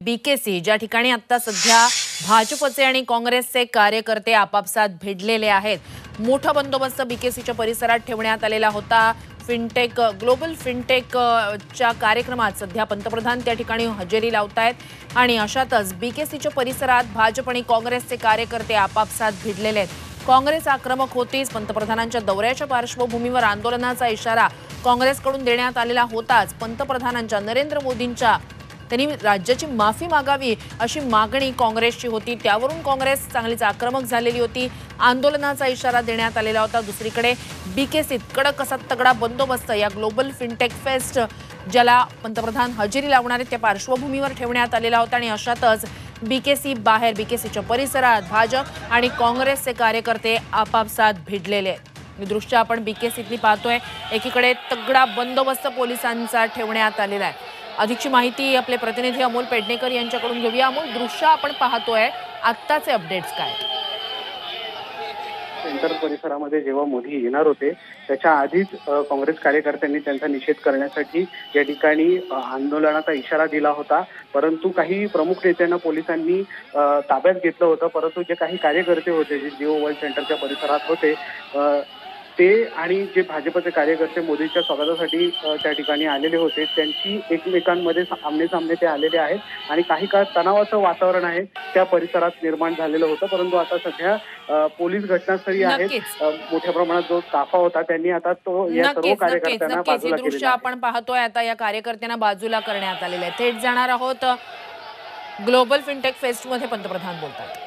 BKC ज्या ठिकाणी आता सध्या भाजपचे आणि काँग्रेसचे कार्यकर्ते आपापसात भिडलेले आहेत. मोठा बंदोबस्त बीकेसीच्या परिसरात ठेवण्यात आलेला होता. फिनटेक ग्लोबल फिनटेक च्या कार्यक्रमात सध्या पंतप्रधान त्या ठिकाणी हजेरी लावतायत आणि अशातच बीकेसीच्या परिसरात भाजप आणि काँग्रेसचे कार्यकर्ते आपापसात भिडलेले आहेत. काँग्रेस आक्रमक होतीच. पंतप्रधानांच्या दौऱ्याच्या पार्श्वभूमीवर आंदोलनाचा इशारा काँग्रेसकडून देण्यात आलेला होताच. पंतप्रधानांच्या नरेंद्र मोदींच्या त्यांनी राज्याची माफी मागावी अशी मागणी काँग्रेसची होती. त्यावरून काँग्रेस चांगलीच आक्रमक झालेली होती. आंदोलनाचा इशारा देण्यात आलेला होता. दुसरीकडे बीकेसीत कडक असा तगडा बंदोबस्त या ग्लोबल फिनटेक फेस्ट ज्याला पंतप्रधान हजेरी लावणार आहेत त्या पार्श्वभूमीवर ठेवण्यात आलेला होता आणि अशातच बीकेसी बाहेर बीकेसीच्या परिसरात भाजप आणि काँग्रेसचे कार्यकर्ते आपापसात भिडलेले आहेत. ही दृश्य आपण बीकेसीतली पाहतोय. एकीकडे तगडा बंदोबस्त पोलिसांचा ठेवण्यात आलेला आहे. अधिकची माहिती आपले प्रतिनिधी अमोल पेडणेकर यांच्याकडून घेऊया. अमोल, दृश्य आपण पाहतोय, आत्ताचे अपडेट्स काय? सेंटर परिसरामध्ये जेव्हा मोदी येणार होते त्याच्या आधीच काँग्रेस कार्यकर्त्यांनी त्यांचा निषेध करण्यासाठी या ठिकाणी आंदोलनाचा इशारा दिला होता. परंतु काही प्रमुख नेत्यांना पोलिसांनी ताब्यात घेतलं होतं. परंतु जे काही कार्यकर्ते होते जे जिओ वर्ल्ड सेंटरच्या परिसरात होते ते आणि जे भाजपचे कार्यकर्ते मोदींच्या स्वागतासाठी त्या ठिकाणी आलेले होते त्यांची एकमेकांमध्ये आमने-सामने ते आलेले आहेत आणि काही काळ तणावाचं वातावरण आहे त्या परिसरात निर्माण झालेलं होतं. परंतु आता सध्या पोलीस घटनास्थळी आहेत. मोठ्या प्रमाणात जो ताफा होता त्यांनी आता तो या सर्व कार्यकर्त्यांना बाजूला केलेला दृश्य आपण पाहतोय. आता या कार्यकर्त्यांना बाजूला करण्यात आलेलं आहे. थेट जाणार आहोत ग्लोबल फिनटेक फेस्ट मध्ये पंतप्रधान बोलतात.